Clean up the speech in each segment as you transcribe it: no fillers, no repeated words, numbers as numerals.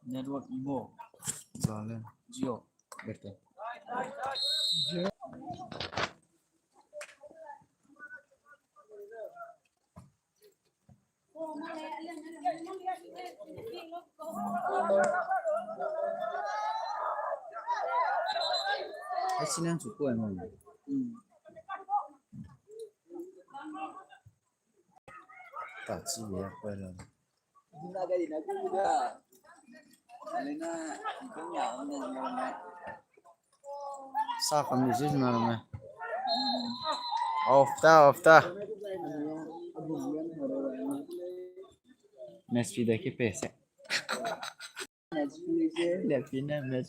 Network Imo. Soalnya Jio. betul. Sini yang cukup emang. Tak sih ya, apa lah. Hindi ka din ako juga. Alina, ikaw niya ako na Sa kami sih sebenarnya. Ofta. Match fee daki pesa. Match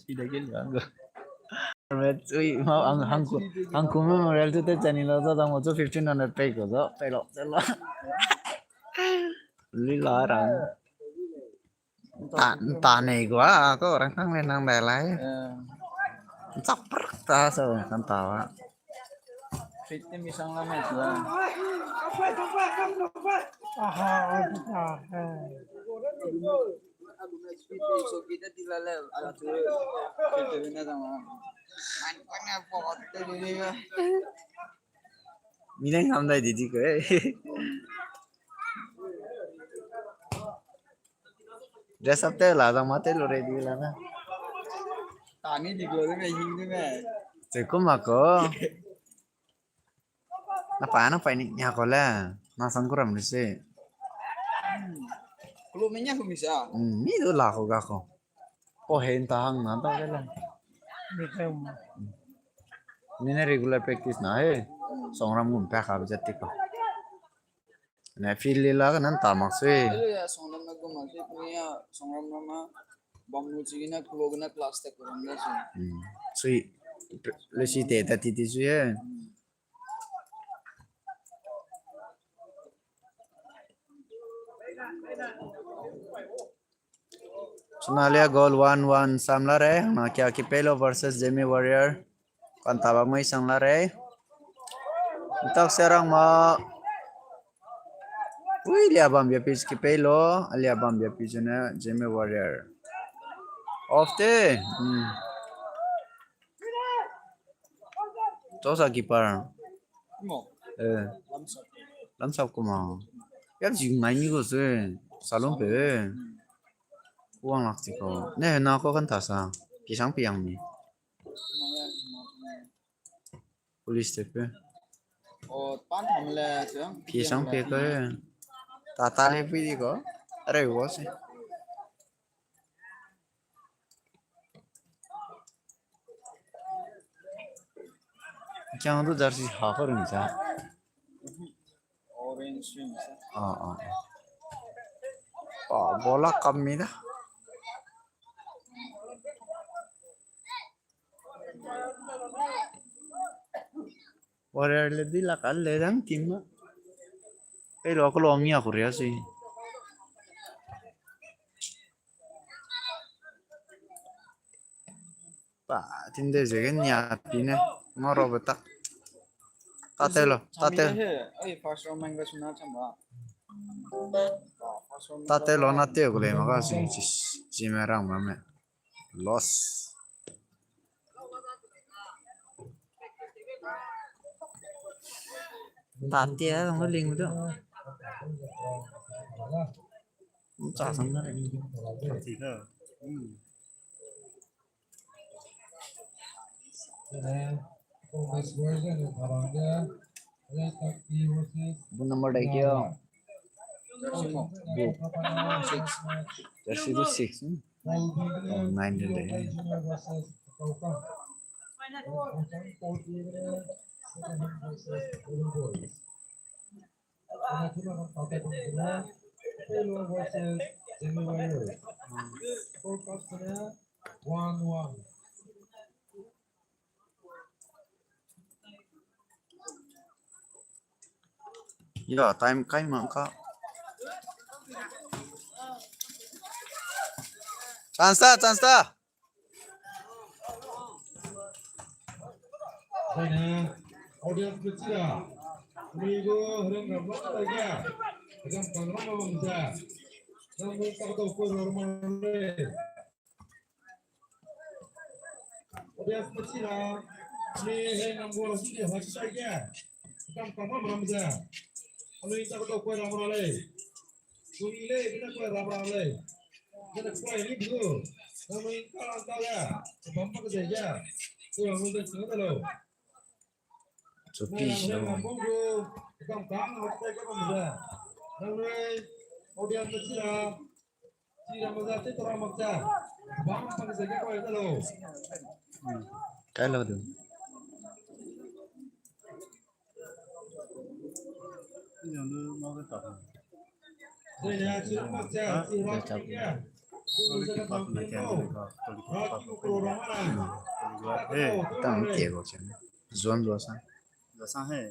fee daki luanggo. Match mau angku memorial tu tadi lo tu tang tu 1500 pay ko tu pero celo. Lilarang. Tak nih gua aku orang kan menang belai. Caper ta so kan tawa. 15 isang lamay lah. So kita dilalaw. Kita na sama. Man na po ko dili ba. Minang hamdai didi ko eh. Dress up te la mate lo ready la na. Tani di ko na hindi na. Cekum ako. Napano pa ini niya ko la. Nasan ko ram dise. Kulumenya kumisa. Ni do la ko ga ko. O hentahang na to kala. Ni na regular practice na eh. Songram gum pa ka jatti ko. Na feel la ka nan tamak se. Hello ya songram na gumasi punya songram nama bamuji na kulog na class tak kurangnya sih. Sui. Lesi te tati ti su ye. Sonalia goal 1-1 samla re. Na kya ki Pelo versus Jamie Warrior. Kantaba mo isang lare. Itak serang ma. Uy, liabam ya pitch ki Pelo. Liabam ya pitch na Jamie Warrior. Off te. Tosa keeper. Mo. Lamsap ko ma. Yar jing mai ni ko se. Salon pe. Uang lakti ko. Ne na ko kan tasa. Pisang piang ni. Police tepe. Oh, pan hamle tu. Pisang pe ko. Tata le pi di ko. Are wo se. Jangan tu jersey hakor ni sa. Orange swim. Bola kami dah. Warrior le di la kal le dang tim ma. Pero ako lo amia ko ria si. Pa tinde jegen nya pine ngoro betak. Tatelo. Ay, first round mango suna chamba. Tatelo na te ko le maga si jimerang mame. Loss. Tati ya ngol ling tu. Cha sang na. Tati ka. Bu number dah kya? Jersey tu 6. 9 deh. Ya, time kai mangka. Chance ta. audiens kecil, minggu hari berapa lagi? Dengan panglima bangsa, namun tak tahu normal. audiens kecil lah. Ini nombor sini hashtag ya. Kita pertama beramja. Kalau kita tahu kue ramai. Sunile kita kue ramai. Kita kue ini dulu. Nama kita angkal ya. Bampak saja. Tuh yang udah setengah loh. Jopi Nah, so. ngomong tuh. Kita hashtag apa muda. Nama audiens kecil lah. Si ramai itu orang maksa. Bampak saja kue itu loh. Cái lâu được. Đây là chữ maksa. Si Để chọc. ramai. Tao không tiệt rồi chứ. Zoom rồi sao? Giờ sang hết.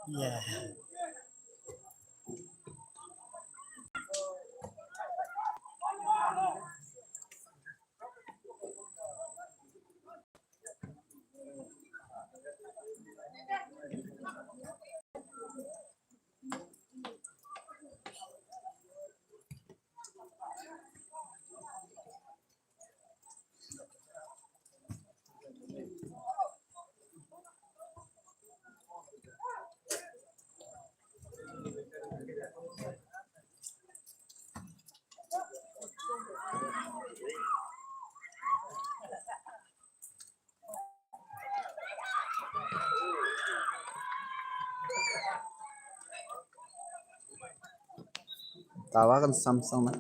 Yeah. Tawagan Samsung na.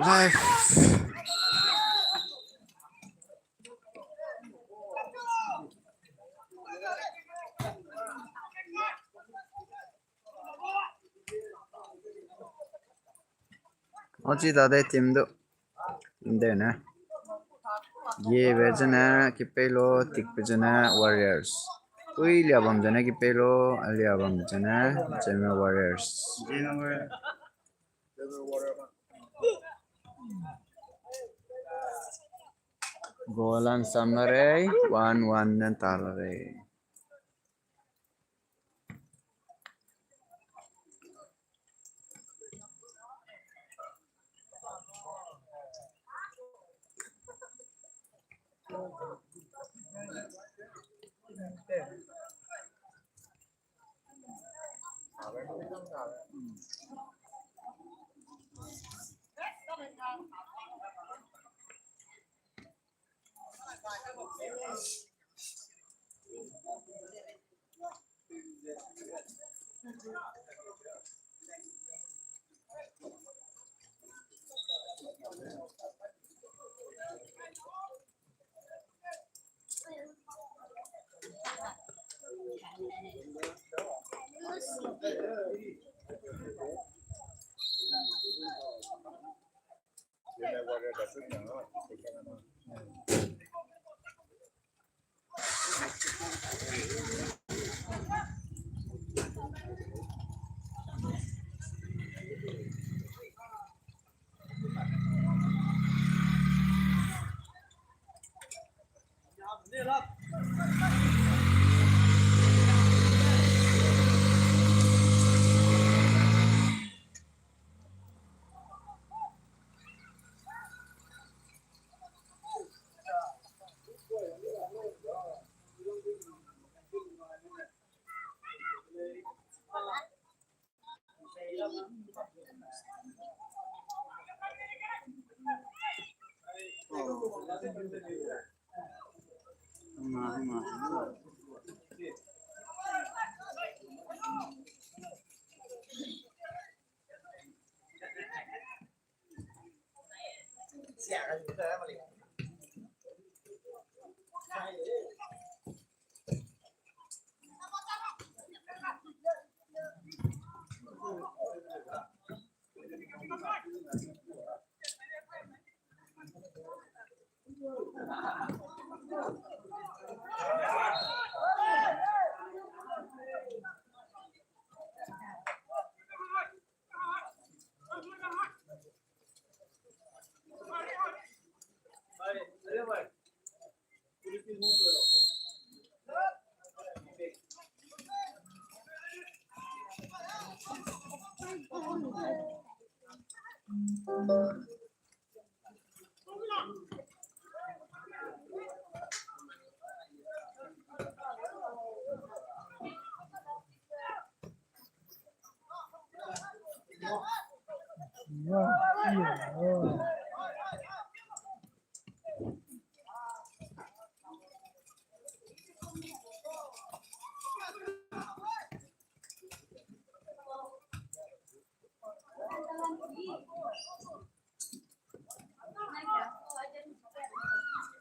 Live. 어찌 다들 팀도 힘드네. ये वेजना कि पेलो टिक पेजना warriors. Uy liabam jana कि पेलो liabam jana jema warriors. Golan samare 1-1 nan talare.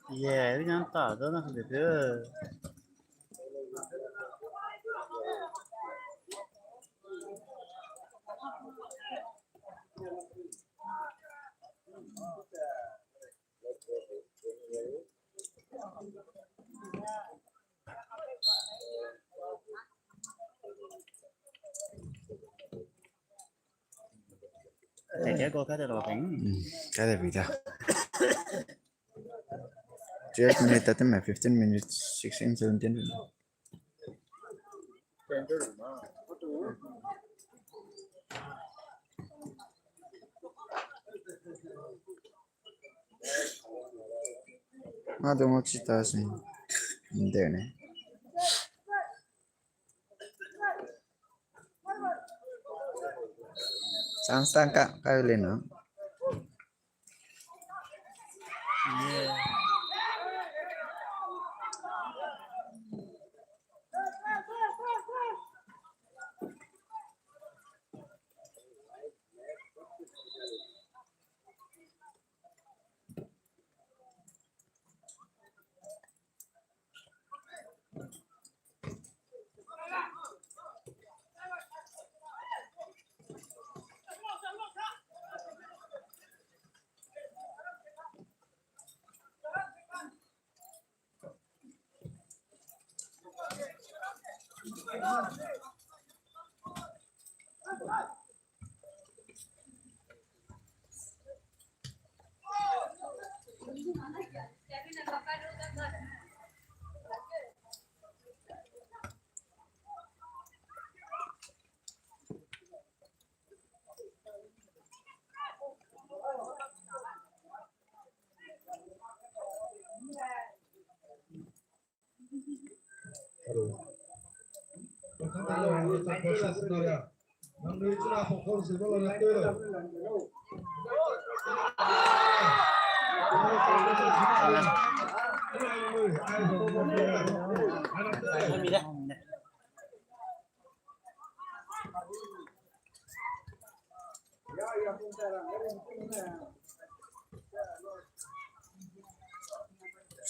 Yeah, itu nyata, itu nak beda. Cái cô cái đó là bánh. Cái gì vậy? 12 minutes at 15 minutes, 16, 17. Ada mau cerita sih, ini nih. Sang kak kalian no?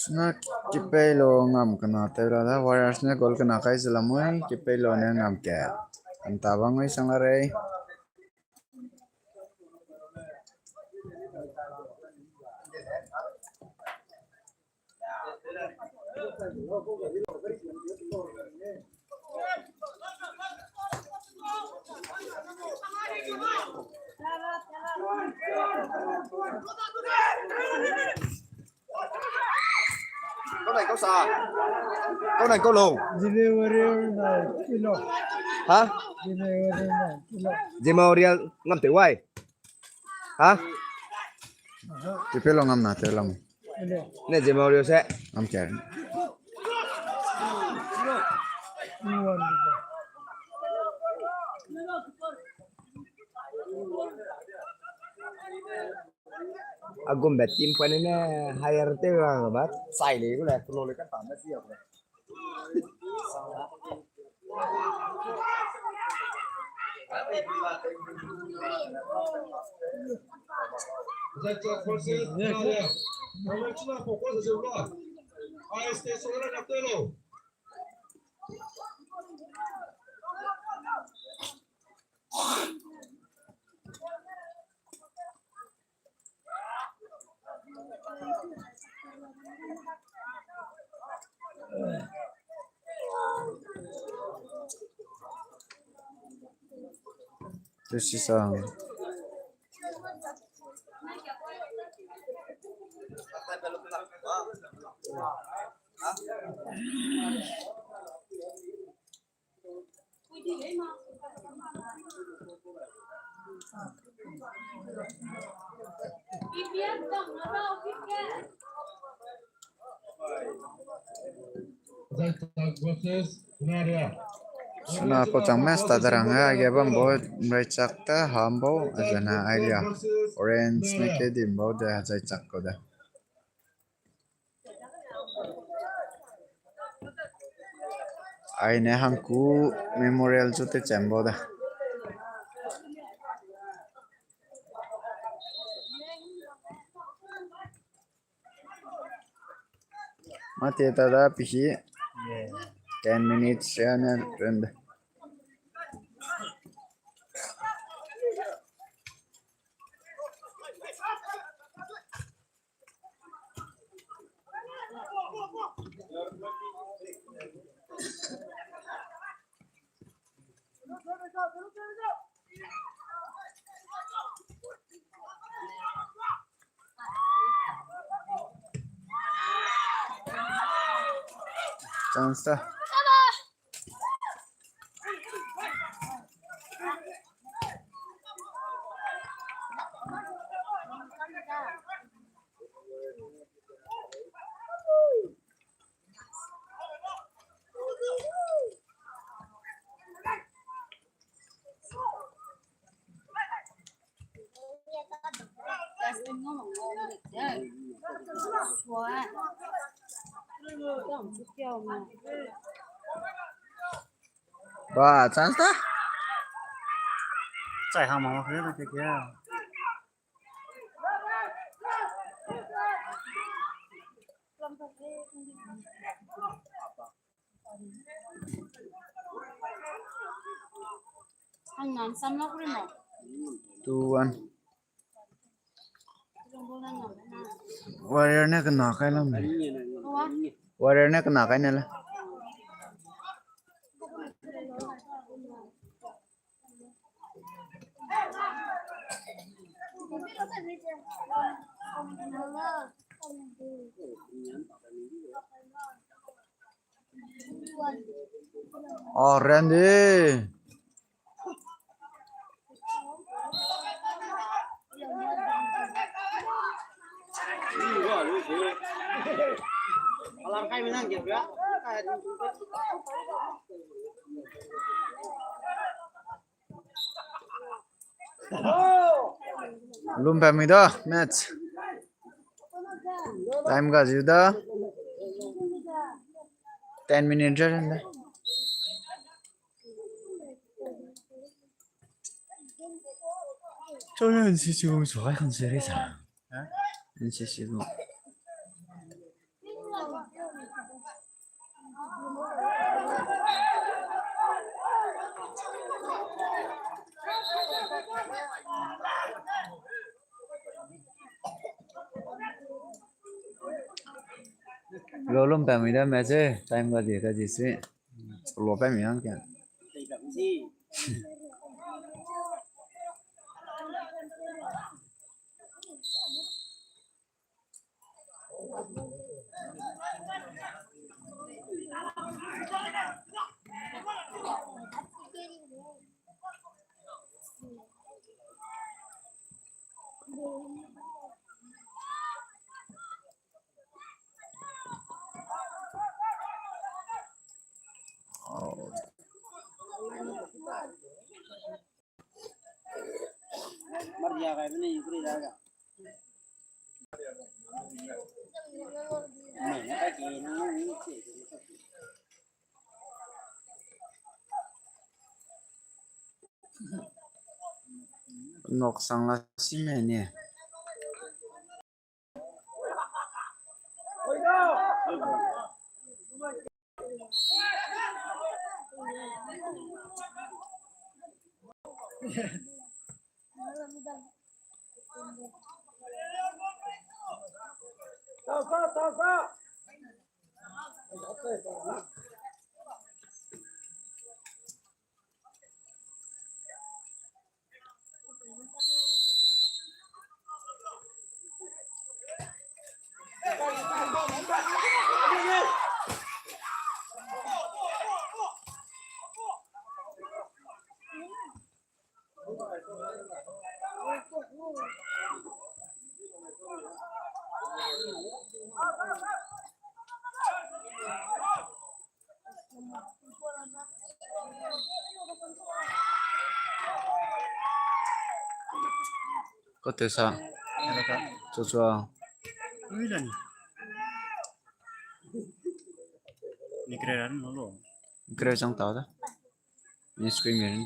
Sna kipelo ngam kana tera da warriors ne gol kana kai zala moi kipelo ne ngam cat Antabang may isang laray. Câu này câu sò. Câu này câu lùn. Hả? Jimorial ngâm tiểu quay. Hả? Kipelo ngam natin lang. Này Jimorial sẽ. Ngam kaya. Agum bet tim pun ini hire teh orang bat. Sai leh tu lah. Kalau lekat tambah siap lah. Zaica versus Nadia. Momentina fokus saja ulah. AST saudara Kapteno. Terus isang. Zaica versus Nadia. Sana ako tang mes tadaranga agabang bod mrechakta hambo azana ailia. Orange na kedim bod hazay chakko da. Ay ne hangku memorial jute chambo da. Mati tada pihi 10 minutes yana renda. Chance ta. Wah, chance ta. 在行毛黑的这个， Hanggang saan na ko rin mo? 2-1. Bulan na. Warrior na kena kay lang. Kawa? Warrior na kena kay nila. Oh, Randy. Alam kayo minang gitu ya. Lumpa mi do match. Time ka juda. 10 minutes renda. 저는 지금 좋아하는 세리사. 지금 Lo lum pa mi da me che time ga di ka ji si. Lo pa mi ang kya. Thì đậm gì. Mất nhà cái bên này cứ đi ra cả. Mày nó cái gì nó chỉ Nok sang la si me ni. Có thể sao? Ada kan? Cho cho. Ini dan. Ini keren lo. Kira sang tao da. Ni screen mi.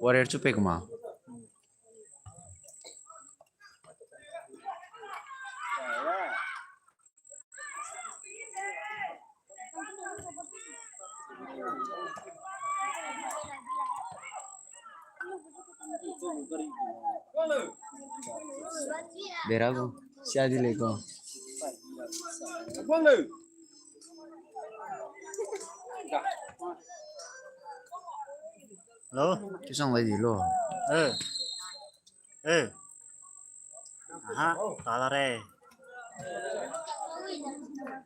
Warrior chu pe kuma. Berago. Siadi leko. Lo. Chu sang lai di lo. Aha, tala re.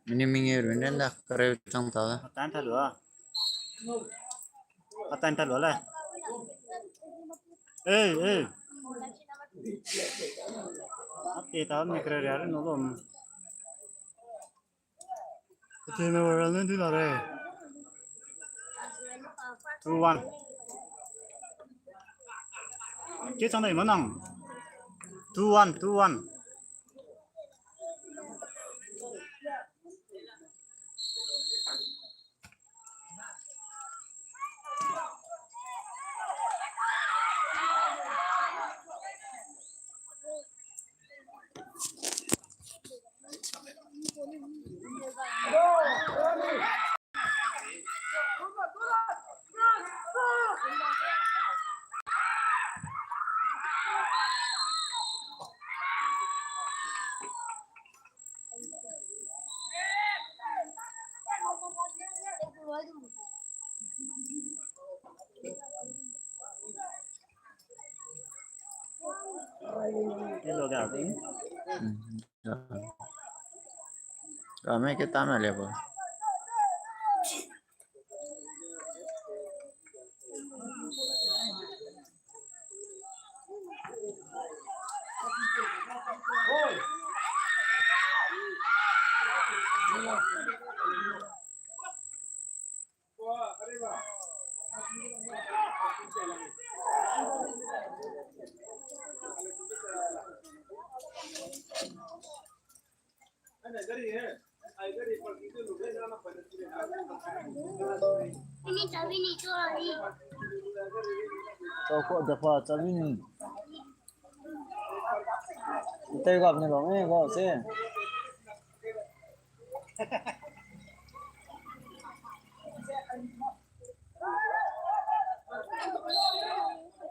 Mini mingi runden da kare sang tao da. Patan ta lửa. Patan ta lửa lại. Ê. Apa tao mi keren nó lo. Cái này vào lên đi là re. 2-1. Chết trong này mà nằng. 2-1. Cái lô gạo tính. Rồi mấy cái tắm này đẹp rồi. Ini cabai nih tuh lagi. Kok dapat cabi ni? Kita kau punya long kau sih.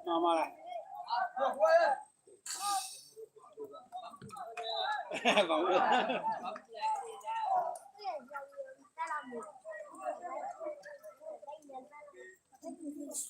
Mama lah. Bang. Có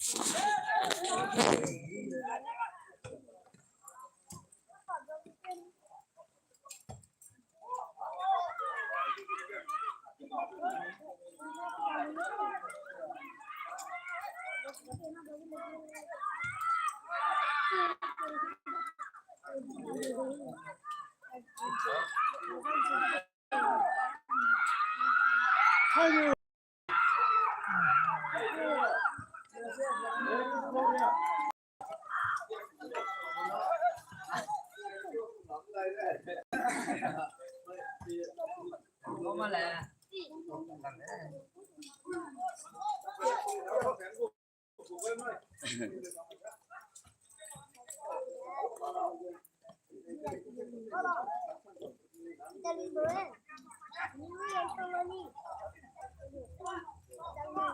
mà là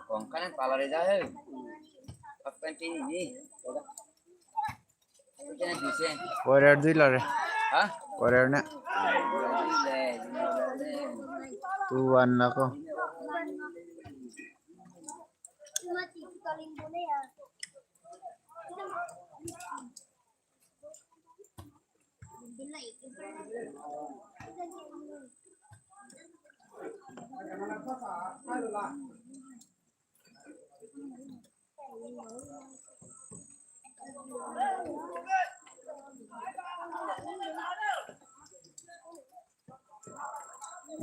còn cái pala đi ra hơi apa ini cái này gì warrior dila re hả warrior na 2-1 na ko Mati kaling boleh ya. Bila itu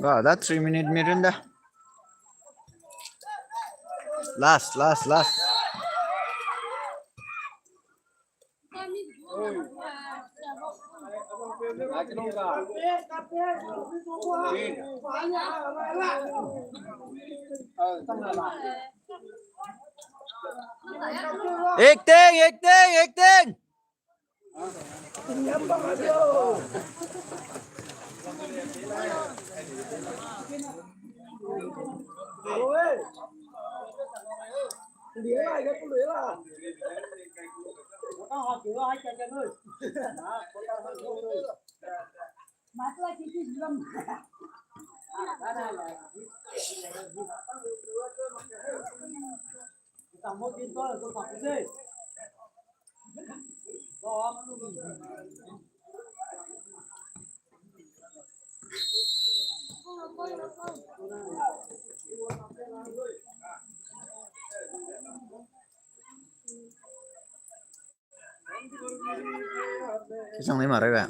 ba da 3 minute meron da last एक ting Có họ chữa hai chân ơi. Mà tôi chỉ lâm. Đó là tầm một tin tôi là tôi phạt cái gì? Đó. Isang lima rin ba?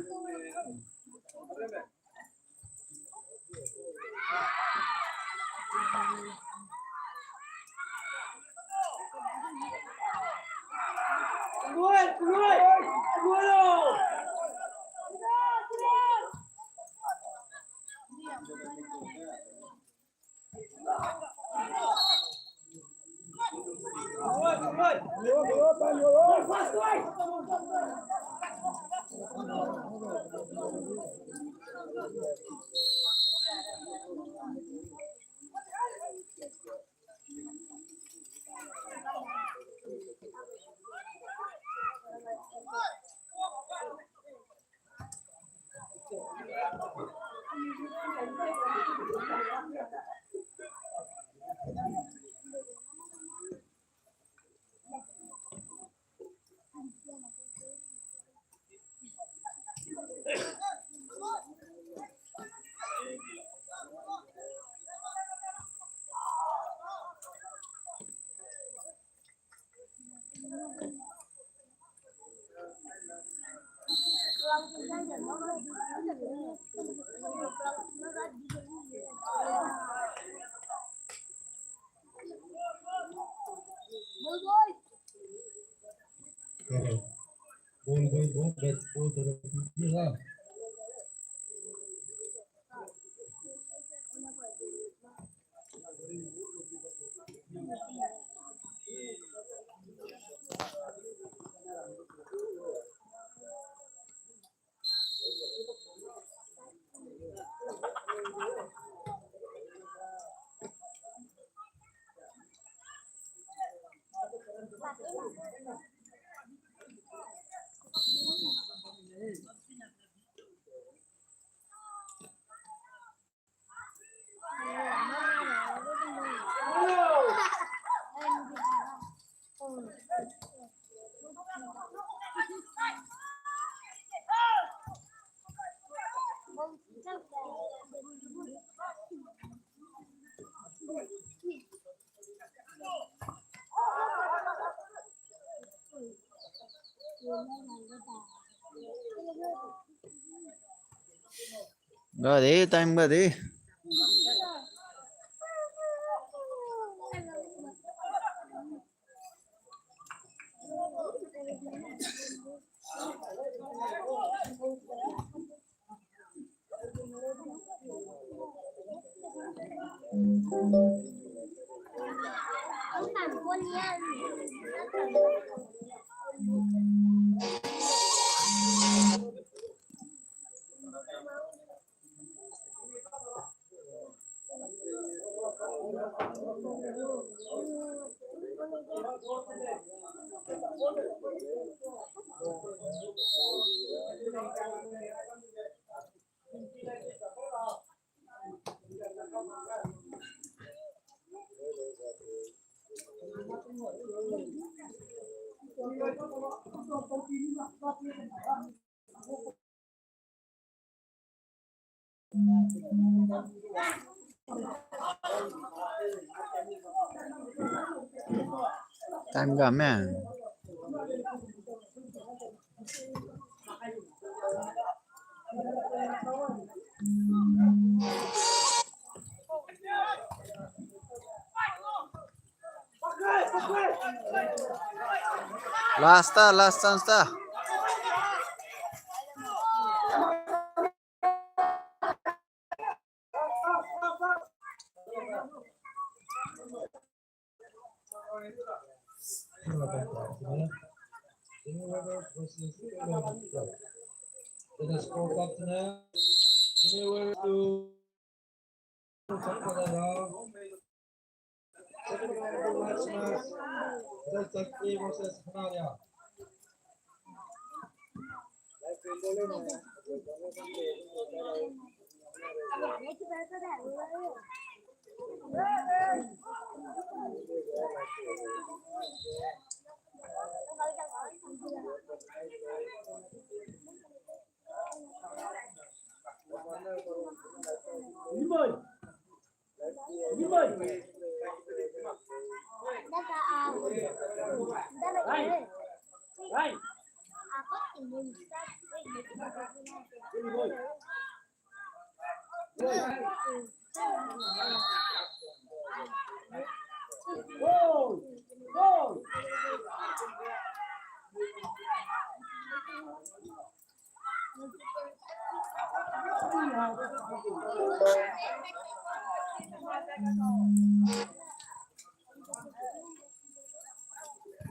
Gak deh, time gak deh. Ang tampon yan. Time gak, man. Last chance ta. Dengan skor partnya ini waktu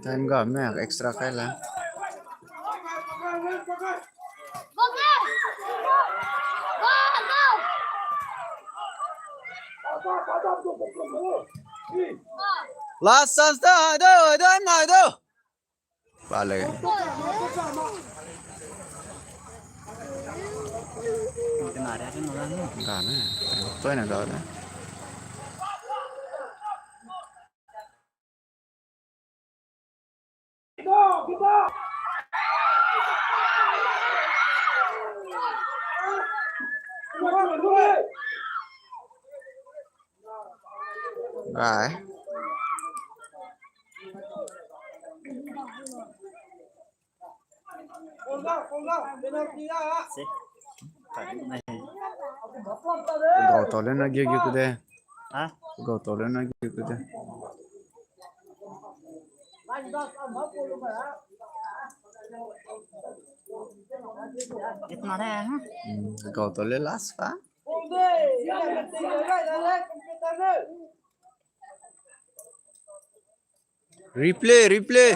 Time gak, man. Extra kailan. Go, go! Go, go! Last chance ta. Aduh. Balik. Enggak, man. Ito na daw na. Right. Gautole na gigi ko de. Ha? Gautole na gigi ko de. Itna na yan, ha? Gautole last pa. Replay.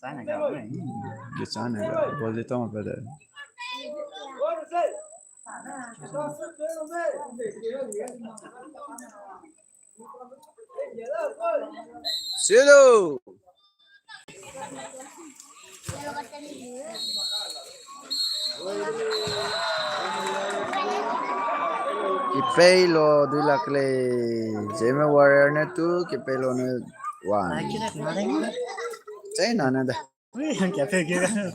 Sana gawin eh. Di sana ka. Bold ito mo pwede. Silo! Kipelo dula kle Jeme Warrior na tu Kipelo na 1 Lagi nak mareng. चाहिँ none दा Wih, yang kafe gitu kan.